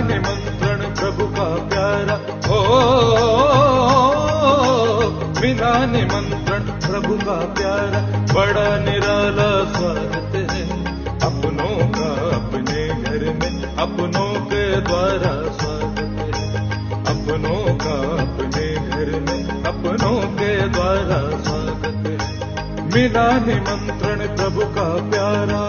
निमंत्रण प्रभु का प्यारा हो, बिना निमंत्रण प्रभु का प्यारा, बड़ा निराला स्वागत है अपनों का अपने घर में, अपनों के द्वारा स्वागत है, अपनों का अपने घर में, अपनों के द्वारा स्वागत है, बिना निमंत्रण प्रभु का प्यारा।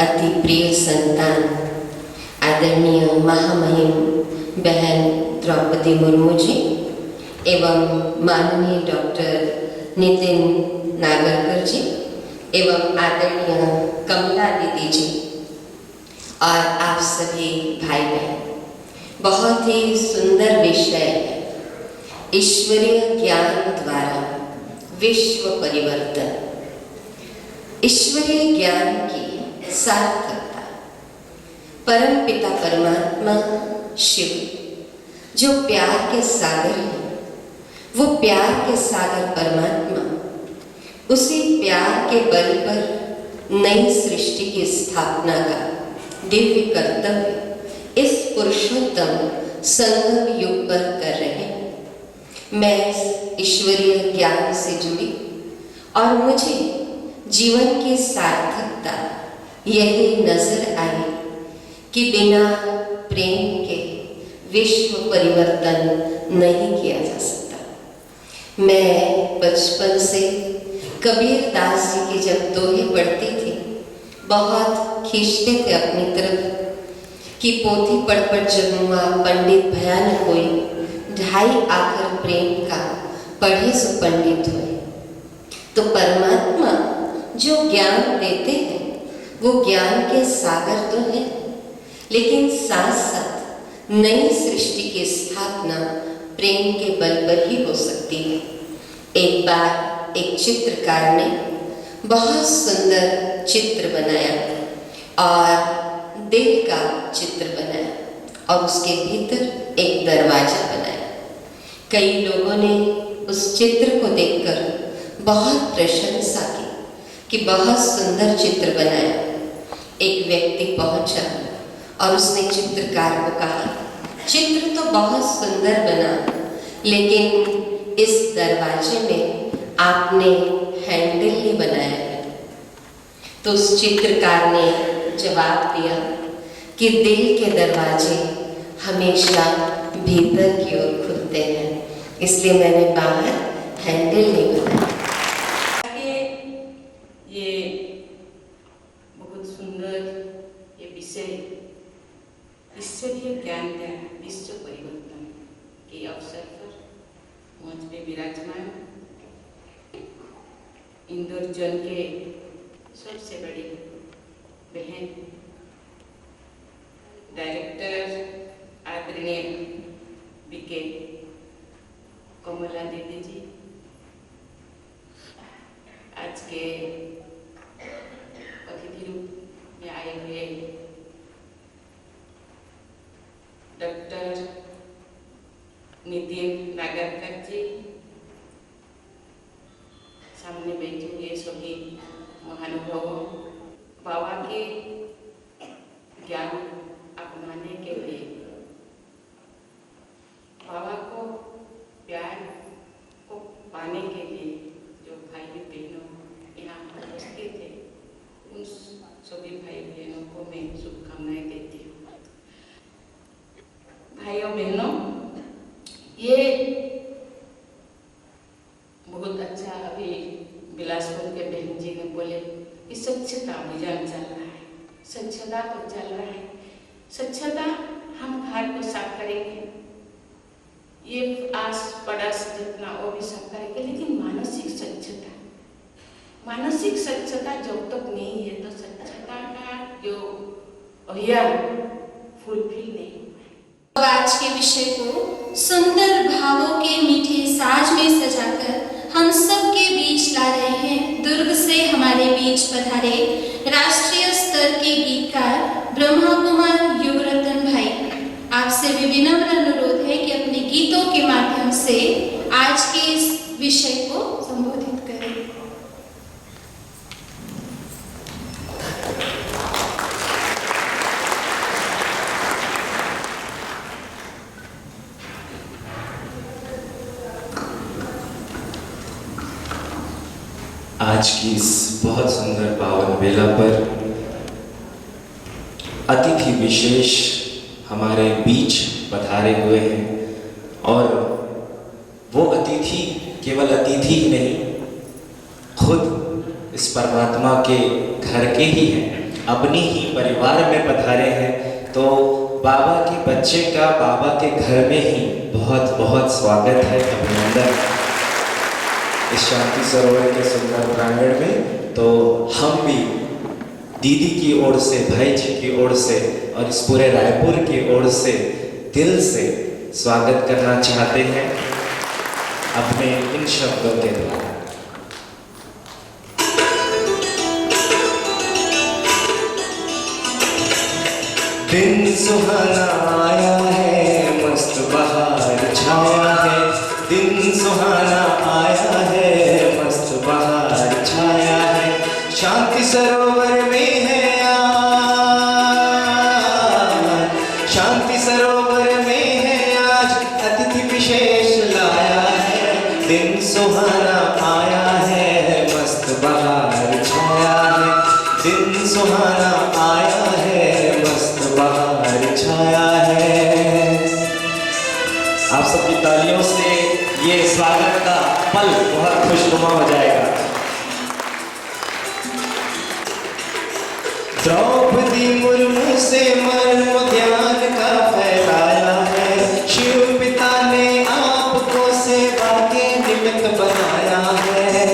अति प्रिय संतान आदरणीय महामहिम बहन द्रौपदी मुर्मू जी एवं माननीय डॉक्टर नितिन नागरकर जी एवं आदरणीय कमला दीदी जी और आप सभी भाई बहन, बहुत ही सुंदर विषय है ईश्वरीय ज्ञान द्वारा विश्व परिवर्तन। ईश्वरीय ज्ञान की सार्थकता परम पिता परमात्मा शिव जो प्यार के सागर है, वो प्यार के सागर परमात्मा उसी प्यार के बल पर नई सृष्टि की स्थापना का दिव्य कर्तव्य इस पुरुषोत्तम संगम युग पर कर रहे हैं। मैं ईश्वरीय ज्ञान से जुड़ी और मुझे जीवन की सार्थकता यही नजर आई कि बिना प्रेम के विश्व परिवर्तन नहीं किया जा सकता। मैं बचपन से कबीर दास जी की जब दोहे पढ़ती थी, बहुत खींचते थे अपनी तरफ कि पोथी पढ़ पढ़ जमुआ पंडित भयान कोई, ढाई आखर प्रेम का पढ़े सो पंडित हुए। तो परमात्मा जो ज्ञान देते हैं वो ज्ञान के सागर तो है, लेकिन साथ साथ नई सृष्टि की स्थापना प्रेम के बल पर ही हो सकती है। एक बार एक चित्रकार ने बहुत सुंदर चित्र बनाया और दिल का चित्र बनाया और उसके भीतर एक दरवाजा बनाया। कई लोगों ने उस चित्र को देखकर बहुत प्रशंसा की कि बहुत सुंदर चित्र बनाया। एक व्यक्ति पहुंचा और उसने चित्रकार को कहा, चित्र तो बहुत सुंदर बना, लेकिन इस दरवाजे में आपने हैंडल ही बनाया है। तो उस चित्रकार ने जवाब दिया कि दिल के दरवाजे हमेशा भीतर की ओर खुलते हैं, इसलिए मैंने बाहर हैंडल नहीं बनाया। ये बहुत सुंदर ये विषय ईश्वरीय ज्ञान का विश्व परिवर्तन के अवसर पर मंच पे विराजमान इंदौर जन के सबसे बड़ी बहन डायरेक्टर आदरणीय बीके कमला दीदी जी, आज के अतिथि रूप में आए हुए डॉक्टर नितिन नागरकर जी, सामने बैठे हुए सभी महानुभाव, बाबा के ज्ञान अपनाने के लिए, बाबा को प्यार को पाने के लिए जो भाई बहनों यहाँ उपस्थित थे, उन सभी भाई बहनों को मैं शुभकामनाएं देती हूँ। भाइयों बहनों, ये बहुत अच्छा अभी बिलासपुर के बहन जी ने बोले कि स्वच्छता अभियान चल रहा है, स्वच्छता तो चल रहा है, स्वच्छता हम घर को साफ करेंगे, ये आस पड़ोस जितना वो भी साफ करेंगे, लेकिन मानसिक स्वच्छता जब तक नहीं है तो स्वच्छता का जो अभियान फुलफिल नहीं। अब आज के विषय को सुंदर भावों के मीठे साज में सजाकर हम सब के बीच ला रहे हैं। दुर्ग से हमारे बीच पधारे राष्ट्रीय स्तर के गीतकार ब्रह्मा कुमार युगरतन भाई। आपसे भी विनम्र अनुरोध है कि अपने गीतों के माध्यम से आज के इस विषय को संबोधित करें। आज की इस बहुत सुंदर पावन बेला पर अतिथि विशेष हमारे बीच पधारे हुए हैं और वो अतिथि केवल अतिथि ही नहीं, खुद इस परमात्मा के घर के ही हैं, अपनी ही परिवार में पधारे हैं। तो बाबा के बच्चे का बाबा के घर में ही बहुत बहुत स्वागत है, अभिनंदन इस शांति सरोवर के सुंदर प्रांगण में। तो हम भी दीदी की ओर से, भाई जी की ओर से और इस पूरे रायपुर की ओर से दिल से स्वागत करना चाहते हैं अपने इन शब्दों के द्वारा। दिन सुहाना आया है, मस्त बहार छाया है। दिन सुहाना आया है, मस्त बहार छाया है। शांति सरोवर में है आज, शांति सरोवर में है आज अतिथि विशेष लाया है। दिन सुहाना आया है, मस्त बहार छाया है। दिन सुहाना आया है, मस्त बहार छाया है। आप सबकी तालियों से ये स्वागत का पल बहुत खुशनुमा हो जाएगा। द्रौपदी मुर्मू से मर्म ज्ञान का फैलाया है। शिव पिता ने आपको सेवा के निमित्त बनाया है।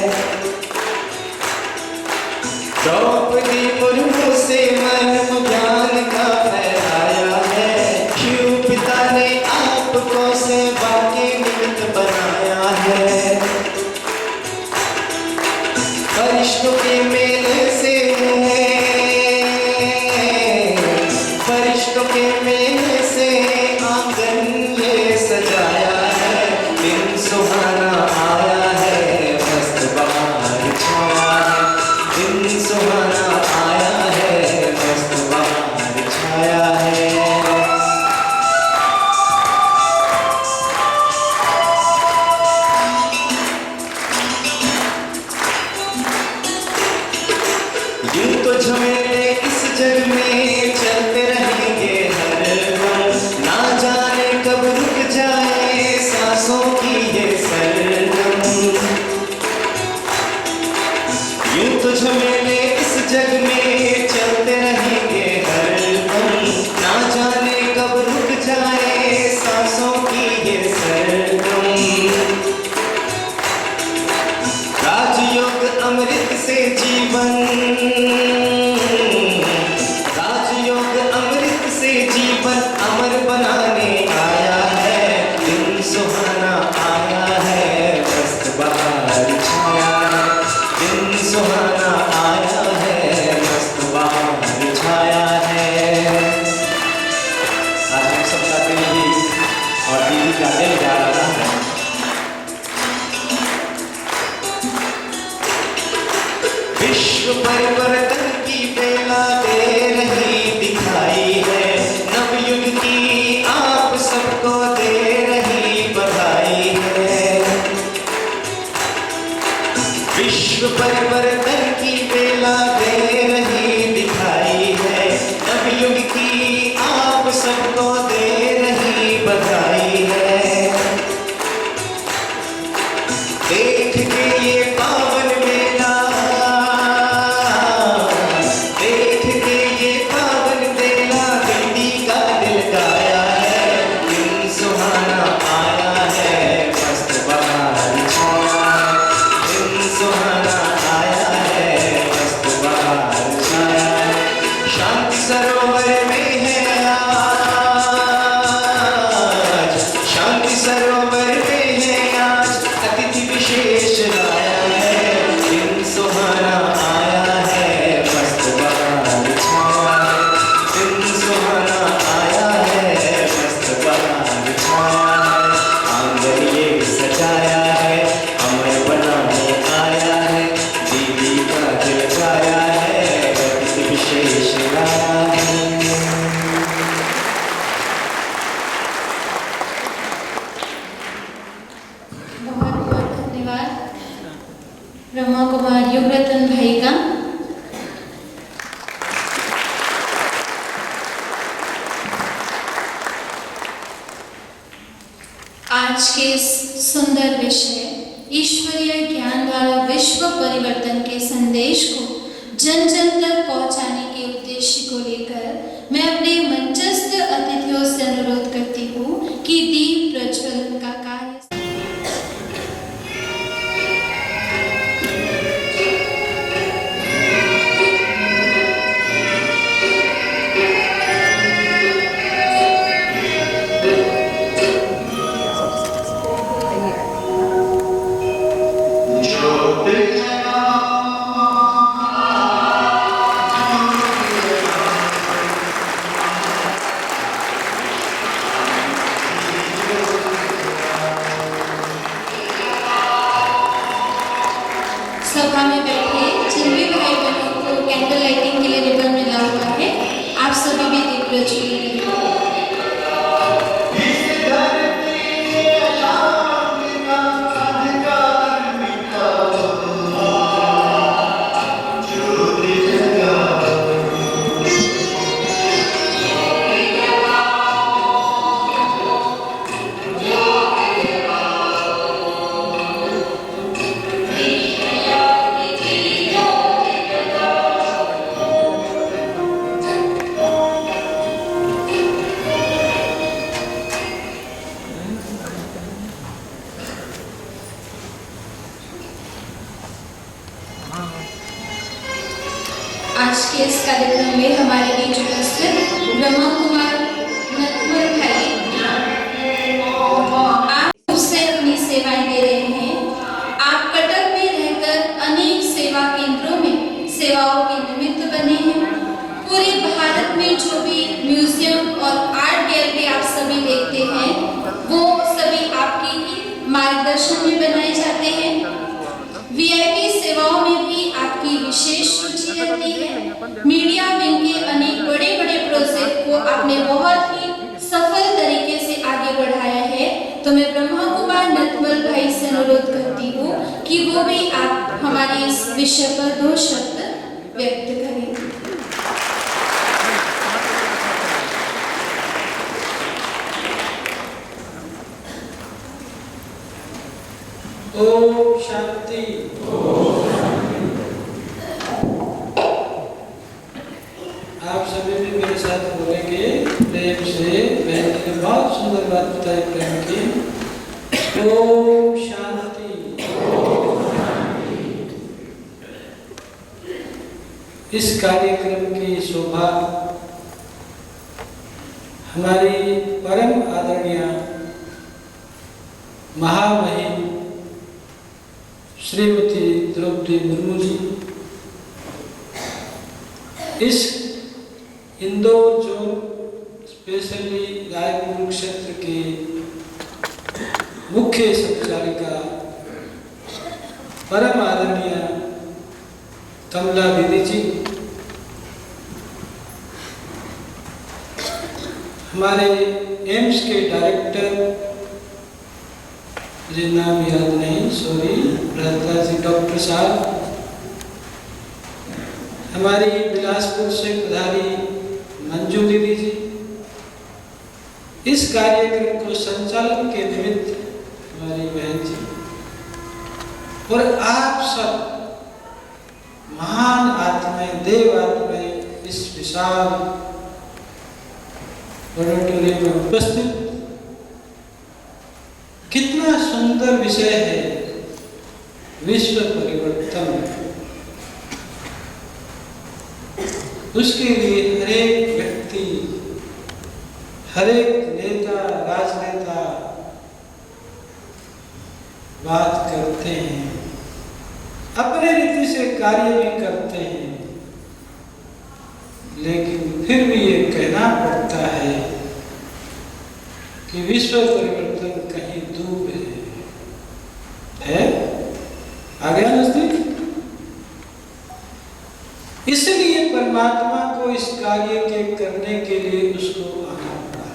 द्रौपदी मुर्मू से मर्म ज्ञान का फैलाया है। शिव पिता ने आपको सेवा के निमित्त बनाया है। फरिश्तों के मेले से, फरिश्तों के मेले से आंगन ये सजाया है। दिन सुहाना आया है, मस्त बहार छाया है। दिन सुहाना आया है, मस्त बहार छाया है। यूं तो झमेले इस जग में चलते रहेंगे हरदम, ना जाने कब रुक जाए सांसों की ये सरगम। यूं तो झमेले इस जग में चलते रहेंगे हरदम, ना जाने कब रुक जाए सांसों की ये सरगम। राजयोग अमृत से जीवन, राजयोग अमृत से जीवन अमर बनाने आया है। दिन सुहाना आया है, मस्त बहार छाया है। दिन सुहाना आया है, मस्त बहार छाया है। आज हम सबका दिल भी और दीदी का दिल जा रहा है। विश्व परिवर्तन की बेला दे रही दिखाई है। नवयुग की आप सबको दे रही बधाई है। विश्व परिवर्तन की बेला दे रही दिखाई है। नवयुग की आप सबको दे रही बधाई है। देख के ये पावन मेला, देख के ये पावन मेला दीदी का दिल गाया है। दिन सुहाना आया है, मस्त बहार छाया है। दिन सुहाना आया है, मस्त बहार छाया है। शांति सरोवर में है आज, युवरतन भाई का। आज के इस सुंदर विषय ईश्वरीय ज्ञान द्वारा विश्व परिवर्तन के संदेश को जन जन तक पहुंचाने के उद्देश्य को लेकर मैं अपने मंचस्थ अतिथियों से अनुरोध करती हूँ कि दीप प्रज्वलन का कार्य सभा में बैठे जिन भी भाई बहनों को कैंडल लाइटिंग के लिए रिबन मिला हुआ है, आप सभी भी दीप प्रज्वलन करें। आज के इस कार्यक्रम में हमारे बीच उपस्थित ब्रह्मा कुमार नटवर भाई आप से अपनी सेवाएं दे रहे हैं। आप कटक में रहकर अनेक सेवा केंद्रों में सेवाओं के निमित्त बने हैं। पूरे भारत में जो भी म्यूजियम और आर्ट गैलरी आप सभी देखते हैं, वो सभी आपके ही मार्गदर्शन में बनाए जाते हैं। वीआईपी सेवाओं में भी आपकी विशेष रुचि रहती है। मीडिया विंग के अनेक बड़े बड़े प्रोजेक्ट को आपने बहुत ही सफल तरीके से आगे बढ़ाया है। तो मैं ब्रह्मा कुमार नटवर भाई से अनुरोध करती हूँ कि वो भी आप हमारे इस विषय पर 2 शब्द व्यक्त करें। ओम शांति। आप सभी भी मेरे साथ बोलेंगे प्रेम से। बहन जी ने बहुत सुंदर बात बताई प्रेम की। ओम शांति। इस कार्यक्रम की शोभा हमारी परम आदरणीय महामहिम श्रीमती द्रौपदी मुर्मू जी इस इंदौर जोन स्पेशली रायपुर क्षेत्र के मुख्य संचालिका परम आदरणीय कमला दीदी जी, हमारे एम्स के डायरेक्टर, मुझे नाम याद नहीं, सॉरी, प्रहलाद जी डॉक्टर साहब, हमारी बिलासपुर से पधारी मंजू दीदी जी, इस कार्यक्रम को संचालन के निमित्त हमारी बहन जी, और आप सब महान आत्माएं, देव आत्माएं इस विशाल ऑडिटोरियम में उपस्थित। कितना सुंदर विषय है विश्व परिवर्तन। उसके लिए हरेक व्यक्ति, हरेक नेता, राजनेता बात करते हैं, अपने रीति से कार्य भी करते हैं, लेकिन फिर भी ये कहना पड़ता है कि विश्व परिवर्तन कहीं दूर है? आ गया नजदीक? इसलिए परमात्मा को इस कार्य के करने के लिए उसको आना पड़ा।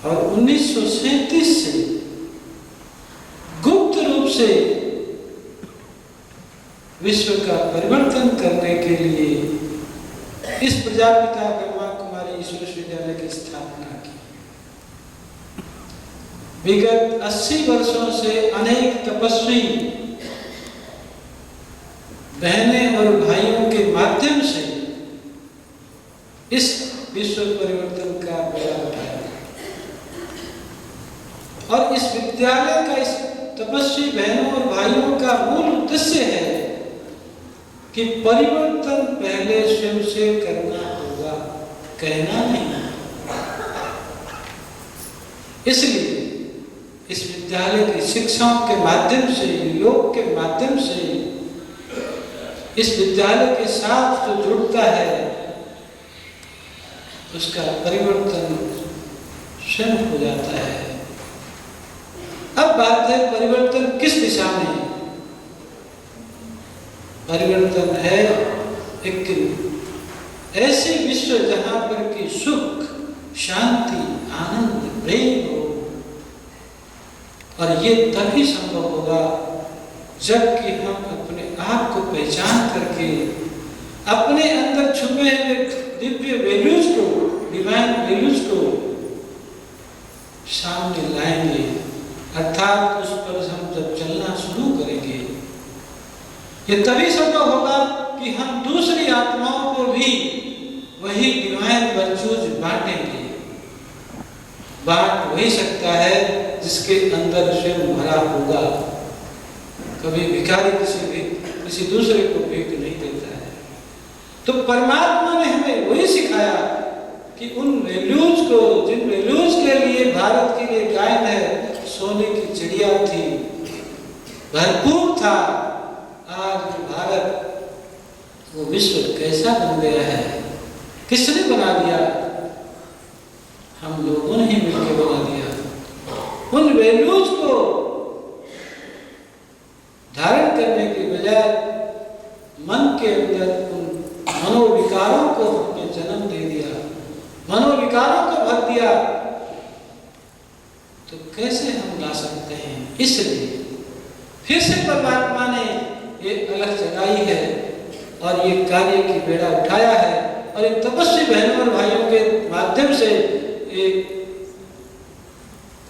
और 1937 से गुप्त रूप से विश्व का परिवर्तन करने के लिए इस प्रजापिता ब्रह्मा कुमारी ईश्वर विश्वविद्यालय की स्थापना की। विगत 80 वर्षों से अनेक तपस्वी बहनें और भाइयों के माध्यम से इस विश्व परिवर्तन का बेड़ा उठाया और इस विद्यालय का, इस तपस्वी बहनों और भाइयों का मूल उद्देश्य है कि परिवर्तन पहले स्वयं से करना होगा, कहना नहीं। इसलिए इस विद्यालय की शिक्षाओं के माध्यम से, योग के माध्यम से इस विद्यालय के साथ जो जुड़ता है उसका परिवर्तन स्वयं हो जाता है। अब बात है परिवर्तन किस दिशा में? परिवर्तन है एक ऐसे विश्व जहां पर कि सुख, शांति, आनंद, प्रेम हो, और ये तभी संभव होगा जबकि हम अपने आप को पहचान करके अपने अंदर छुपे हुए दिव्य वैल्यूज को, डिवाइन वैल्यूज को सामने लाएंगे, अर्थात उस पर हम जब चलना शुरू करेंगे, ये तभी संभव होगा कि हम दूसरी आत्माओं को भी वही डिवाइन वर्चूज बांटेंगे। बांट वही सकता है जिसके अंदर स्वयं भरा होगा। कभी भिखारी किसी दूसरे को भीख नहीं देता है। तो परमात्मा ने हमें वही सिखाया कि उन वैल्यूज को, जिन वैल्यूज के लिए भारत के लिए गायन है, सोने की चिड़िया थी, भरपूर था, आज भारत वो विश्व कैसा बन गया है? किसने बना दिया? हम लोगों ने ही मिलकर बना दिया। उन वैल्यूज को धारण करने के बजाय मन के अंदर उन मनोविकारों को हमने जन्म दे दिया, मनोविकारों को भर दिया, तो कैसे हम ला सकते हैं? इसलिए फिर से परमात्मा ने ये अलग जगाई है और ये कार्य की बेड़ा उठाया है और इन तपस्वी बहनों और भाइयों के माध्यम से एक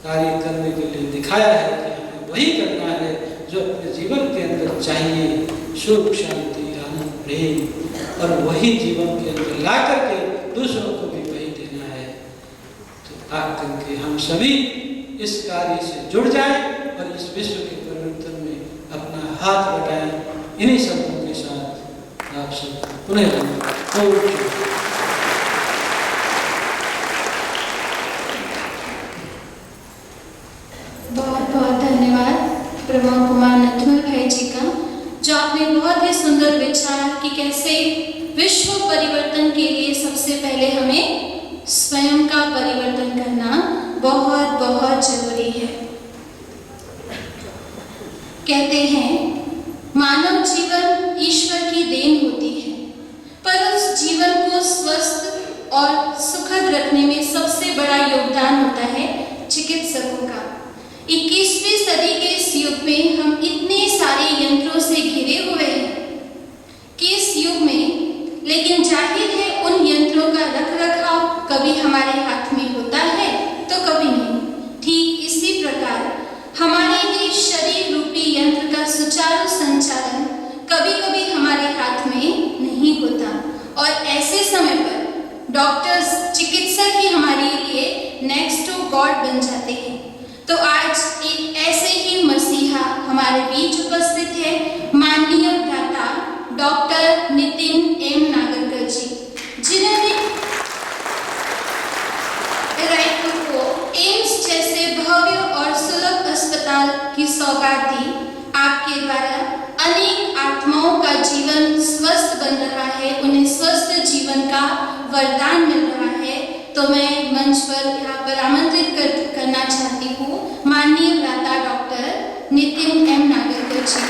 कार्य करने के लिए दिखाया है कि हमें वही करना है जो अपने जीवन के अंदर चाहिए, सुख, शांति, आनंद, प्रेम, और वही जीवन के अंदर ला करके दूसरों को भी वही देना है। तो आकर के हम सभी इस कार्य से जुड़ जाएं और इस विश्व के परिवर्तन में अपना हाथ बढ़ाएं। इन्हीं शब्दों के साथ आप सब पुनः बहुत बहुत धन्यवाद प्रभु कुमार नथुर भाई जी का, जो आपने बहुत ही सुंदर विचार कि कैसे विश्व परिवर्तन के लिए सबसे पहले हमें स्वयं का परिवर्तन करना बहुत बहुत जरूरी है। कहते हैं मानव जीवन ईश्वर की देन होती है, पर उस जीवन को स्वस्थ और सुखद रखने में सबसे बड़ा योगदान होता है चिकित्सकों का। 21वीं सदी के इस युग में हम इतने सारे यंत्रों से घिरे हुए हैं कि इस युग में, लेकिन जाहिर है उन यंत्रों का रखरखाव कभी हमारे हाथ में होता है तो कभी नहीं। ठीक इसी प्रकार हमारे लिए शरीर रूपी यंत्र का सुचारू संचालन कभी कभी हमारे हाथ में नहीं होता, और ऐसे समय पर डॉक्टर्स, चिकित्सक ही हमारे लिए नेक्स्ट टू गॉड बन जाते हैं। तो आज एक ऐसे ही मसीहा हमारे बीच उपस्थित है, माननीय भ्राता डॉक्टर नितिन एम नागरकर जी, जिन्होंने रायपुर को एम्स जैसे भव्य और सुलभ अस्पताल की सौगात दी। आपके द्वारा अनेक आत्माओं का जीवन स्वस्थ बन रहा है, उन्हें स्वस्थ जीवन का वरदान मिल रहा है। तो मैं मंच पर यहाँ पर आमंत्रित करना चाहती हूँ माननीय भ्राता डॉक्टर नितिन एम नागरकर जी।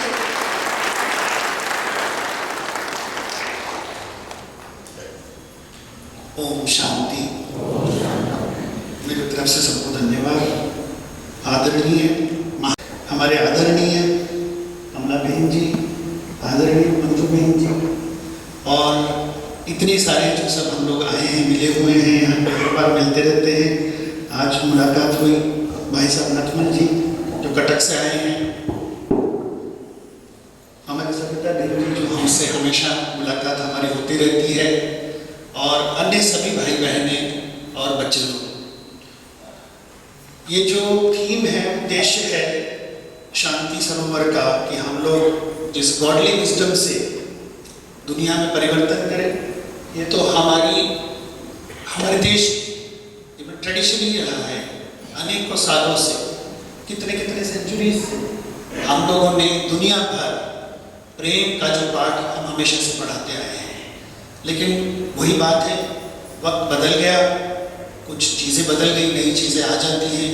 ओम शांति। मेरी तरफ से सबको धन्यवाद। हमारे आदरणीय कमला बहन जी, आदरणीय और इतने सारे जो सब हम लोग आए हैं, मिले हुए हैं, यहाँ पे हर बार मिलते रहते हैं। आज मुलाकात हुई भाई साहब लक्ष्मण जी जो कटक से आए हैं, हमारे सविता देवी जी जो हमसे हमेशा मुलाकात हमारी होती रहती है, और अन्य सभी भाई बहनें और बच्चे लोग। ये जो थीम है, उद्देश्य है शांति सरोवर का कि हम लोग जिस गॉडली विजडम से दुनिया में परिवर्तन करें। ये तो हमारे देश में ट्रेडिशनली रहा है, अनेकों सालों से, कितने सेंचुरीज से हम लोगों ने दुनिया भर प्रेम का जो पाठ हम हमेशा से पढ़ाते आए हैं। लेकिन वही बात है, वक्त बदल गया, कुछ चीज़ें बदल गई, नई चीज़ें आ जाती हैं।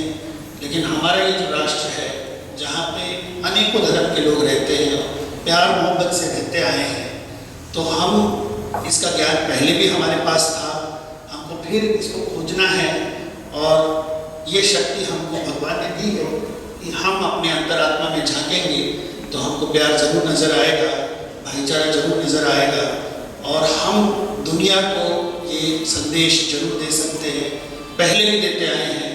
लेकिन हमारा ये जो राष्ट्र है जहाँ पे अनेकों धर्म के लोग रहते हैं, प्यार मोहब्बत से रहते आए हैं, तो हम इसका ज्ञान पहले भी हमारे पास था, हमको फिर इसको खोजना है। और ये शक्ति हमको भगवान ने दी है कि हम अपने अंतरात्मा में झांकेंगे तो हमको प्यार जरूर नज़र आएगा, भाईचारा जरूर नज़र आएगा, और हम दुनिया को ये संदेश जरूर दे सकते हैं। पहले भी देते आए हैं,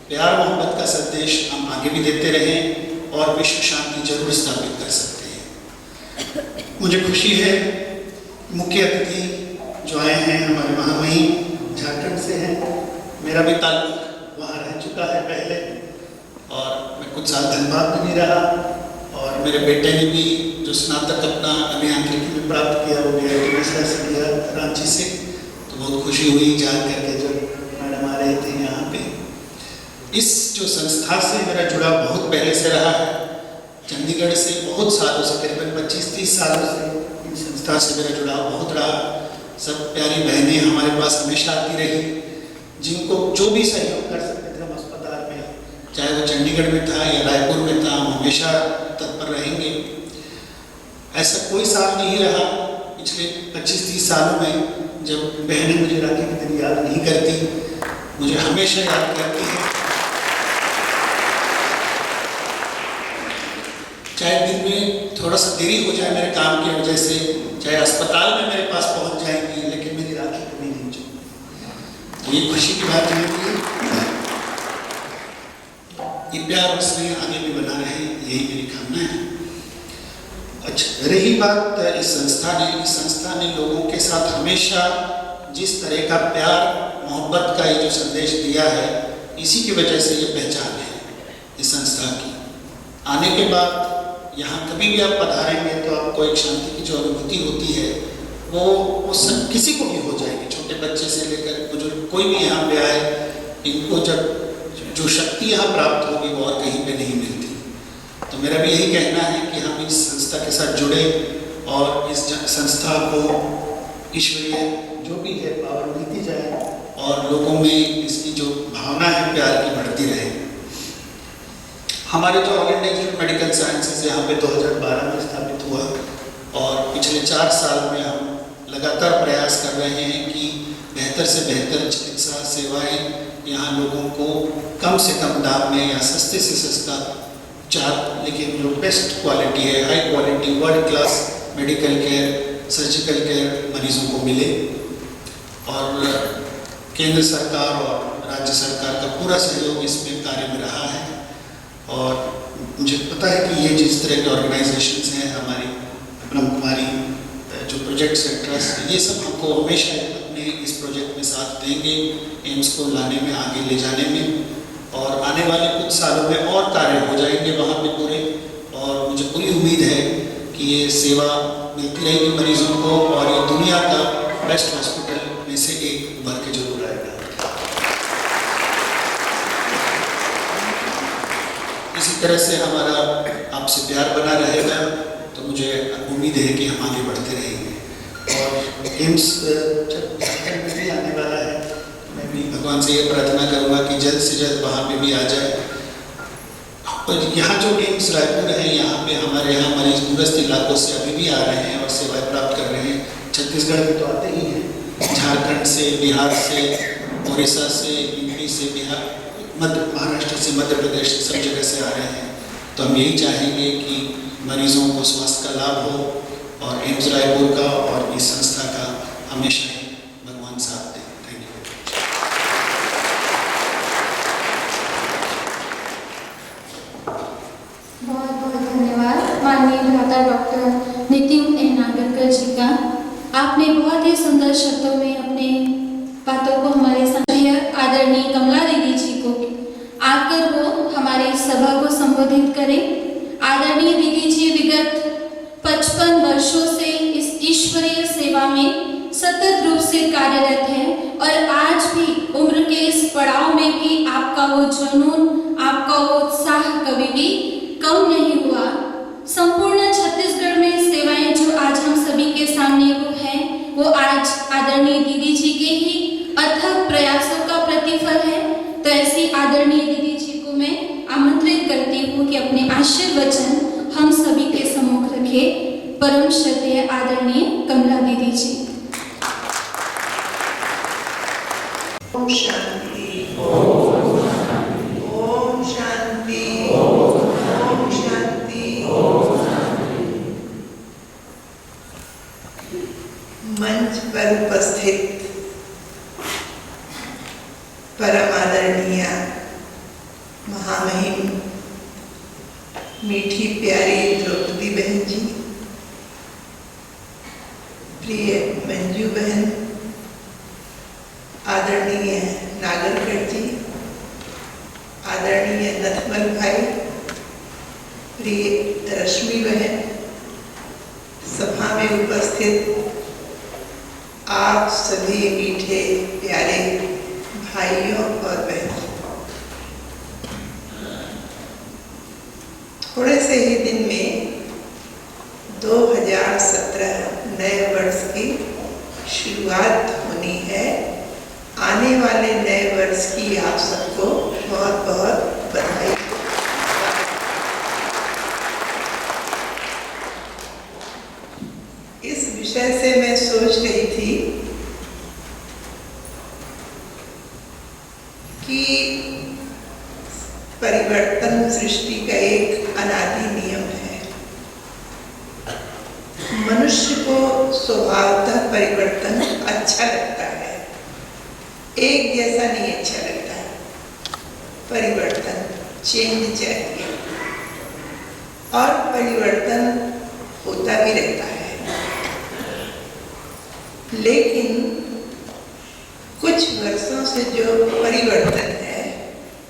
प्यार मोहब्बत का संदेश हम आगे भी देते रहें और विश्व शांति जरूर स्थापित कर सकते हैं। मुझे खुशी है, मुख्य अतिथि जो आए हैं हमारे महामहिम झारखंड से हैं। मेरा भी ताल्लुक वहाँ रह चुका है पहले, और मैं कुछ साल धनबाद में भी रहा, और मेरे बेटे ने भी जो स्नातक अपना अभियांत्रिकी में प्राप्त किया वो भी से किया रांची से। तो बहुत खुशी हुई जान करके जब मैडम आ रहे थे यहाँ पे। इस जो संस्था से मेरा जुड़ा बहुत पहले से रहा है, चंडीगढ़ से बहुत सालों से, करीबन 25-30 सालों से इस संस्था से मेरा जुड़ाव बहुत रहा। सब प्यारी बहनें हमारे पास हमेशा आती रही, जिनको जो भी सहयोग कर सकते थे हम अस्पताल में, चाहे वो चंडीगढ़ में था या रायपुर में था, हम हमेशा तत्पर रहेंगे। ऐसा कोई साल नहीं रहा पिछले 25-30 सालों में जब बहनें मुझे राखी के दिन याद नहीं करती, मुझे हमेशा याद करती हैं। चाहे दिन में थोड़ा सा देरी हो जाए मेरे काम की वजह से, चाहे अस्पताल में मेरे पास पहुंच जाएंगी, लेकिन मेरी राखी कभी नहीं छूटी। तो ये खुशी की बात है कि ये प्यार और स्नेह आगे भी बना रहे, यही मेरी कामना है। अच्छा, रही बात इस संस्था ने लोगों के साथ हमेशा जिस तरह का प्यार मोहब्बत का ये जो संदेश दिया है, इसी की वजह से ये पहचान है इस संस्था की। आने के बाद यहाँ कभी भी आप पधारेंगे तो आपको एक शांति की जो अनुभूति होती है वो सब किसी को भी हो जाएगी, छोटे बच्चे से लेकर बुजुर्ग, कोई भी यहाँ पे आए, इनको जब जो शक्ति यहाँ प्राप्त होगी वो और कहीं पे नहीं मिलती। तो मेरा भी यही कहना है कि हम इस संस्था के साथ जुड़े और इस संस्था को ईश्वरीय जो भी है पावर मिलती जाए और लोगों में इसकी जो भावना है प्यार की बढ़ती रहे। हमारे जो all India institute medical sciences यहाँ पे 2012 में स्थापित हुआ, और पिछले 4 साल में हम लगातार प्रयास कर रहे हैं कि बेहतर से बेहतर चिकित्सा सेवाएं यहाँ लोगों को कम से कम दाम में या सस्ते से सस्ता लेकिन जो बेस्ट क्वालिटी है, high quality world class medical care, surgical care मरीजों को मिले। और केंद्र सरकार और राज्य सरकार का पूरा सहयोग इसमें कार्य में रहा है। और मुझे पता है कि ये जिस तरह के ऑर्गेनाइजेशंस हैं, हमारी ब्रह्म कुमारी जो प्रोजेक्ट्स है, ट्रस्ट, ये सब हमको हमेशा अपने इस प्रोजेक्ट में साथ देंगे, एम्स को लाने में, आगे ले जाने में। और आने वाले कुछ सालों में और कार्य हो जाएंगे वहाँ पे पूरे, और मुझे पूरी उम्मीद है कि ये सेवा मिलती रहेगी मरीजों को, और ये दुनिया का बेस्ट हॉस्पिटल में से एक उभर के जरूर आएगा। इसी तरह से हमारा आपसे प्यार बना रहेगा, तो मुझे उम्मीद है कि हम आगे बढ़ते रहेंगे। और एम्स भी आने वाला है, मैं भी भगवान से ये प्रार्थना करूँगा कि जल्द से जल्द वहाँ पे भी आ जाए। और यहाँ जो एम्स रायपुर है, यहाँ पे हमारे यहाँ मरीज दूरस्थ इलाकों से अभी भी आ रहे हैं और सेवाएं प्राप्त कर रहे हैं। छत्तीसगढ़ में तो आते ही हैं, झारखंड से, बिहार से, उड़ीसा से, यूपी से, बिहार, महाराष्ट्र से, मध्य प्रदेश से, सब जगह से आ रहे हैं। तो हम यही चाहेंगे कि मरीजों को स्वास्थ्य का लाभ हो, और एम्स रायपुर का और इस संस्था हमेशा ही भगवान साथ दें। Thank you. बहुत बहुत धन्यवाद माननीय भ्राता डॉक्टर नितिन ए नागरकर जी का। आपने बहुत ही सुंदर शब्दों में अपने बातों को हमारे सामने आदरणीय कमला दीदी जी को आकर वो हमारी सभा को संबोधित करें। आदरणीय दीदी जी विगत 55 वर्षों से इस ईश्वरीय सेवा में सतत रूप से कार्यरत है और आज भी उम्र के इस पड़ाव में भी आपका वो जुनून, आपका वो उत्साह कभी भी कम नहीं हुआ। संपूर्ण छत्तीसगढ़ में सेवाएं जो आज हम सभी के सामने वो है, वो आज आदरणीय दीदी जी के ही अथक प्रयासों का प्रतिफल है। तो ऐसी आदरणीय दीदी जी को मैं आमंत्रित करती हूँ कि अपने आशीर्वचन हम सभी के सम्मुख रखे। परम श्रद्धेय आदरणीय कमला दीदी जी। ओम शांति, ओम शांति, ओम शांति। मंच पर उपस्थित परम आदरणीय महामहिम मीठी प्यारी द्रौपदी बहन जी, प्रिय मंजू बहन, आदरणीय नागरकर जी, आदरणीय नथमल भाई, प्रिय रश्मि बहन, सभा में उपस्थित आप सभी मीठे प्यारे भाइयों और बहनों, थोड़े से ही दिन में 2017 नए वर्ष की शुरुआत होनी है। आने वाले नए वर्ष की आप सबको बहुत बहुत बधाई। इस विषय से मैं सोच रही थी कि परिवर्तन सृष्टि का एक अनादि नियम है। मनुष्य को स्वभावतः परिवर्तन अच्छा लगता है, एक जैसा नहीं अच्छा लगता है। परिवर्तन, चेंज चाहिए और परिवर्तन होता भी रहता है। लेकिन कुछ वर्षों से जो परिवर्तन है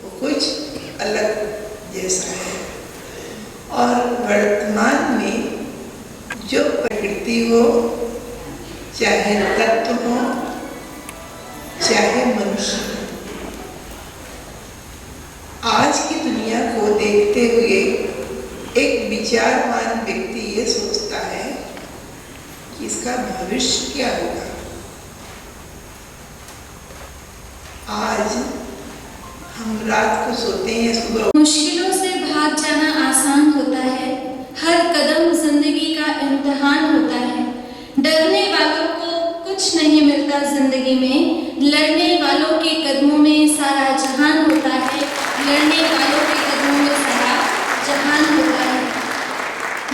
वो कुछ अलग जैसा है और वर्तमान में जो प्रकृति हो, चाहे तत्व हो, चाहे मनुष्य हो, आज की दुनिया को देखते हुए एक विचारवान व्यक्ति ये सोचता है कि इसका भविष्य क्या होगा। आज हम रात को सोते हैं, सुबह मुश्किलों से भाग जाना आसान होता है। हर कदम जिंदगी का इम्तिहान होता है। डरने वालों को कुछ नहीं मिलता जिंदगी में, लड़ने वालों के कदमों में सारा जहान होता है। लड़ने वालों के कदमों में सारा जहान होता है।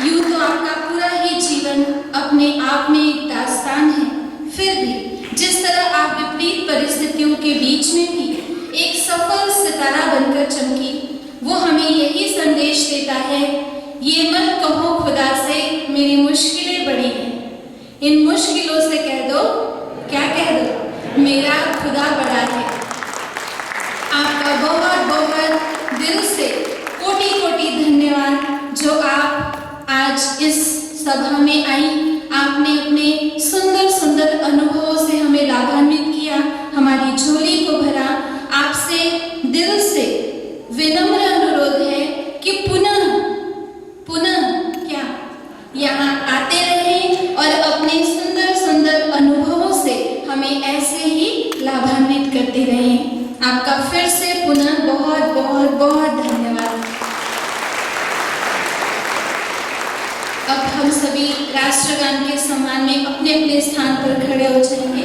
यूं तो आपका पूरा ही जीवन अपने आप में एक दास्तान है, फिर भी जिस तरह आप विपरीत परिस्थितियों के बीच में भी एक सफल सितारा बनकर चमकी, वो हमें यही संदेश देता है, ये मत कहो खुदा से मेरी मुश्किलें बड़ी हैं। इन मुश्किलों से कह दो, क्या कह दो, मेरा खुदा बड़ा है। आपका बहुत बहुत दिल से कोटि कोटि धन्यवाद जो आप आज इस सभा में आई। आपने अपने सुंदर सुंदर अनुभवों से हमें लाभान्वित किया, हमारी झोली को भरा। आपसे दिल से विनम्र अनुरोध है कि पुनः क्या यहाँ आते रहें और अपने सुंदर सुंदर अनुभवों से हमें ऐसे ही लाभान्वित करते रहें। आपका फिर से पुनः बहुत बहुत बहुत धन्यवाद। अब हम सभी राष्ट्रगान के सम्मान में अपने अपने स्थान पर खड़े हो जाएंगे।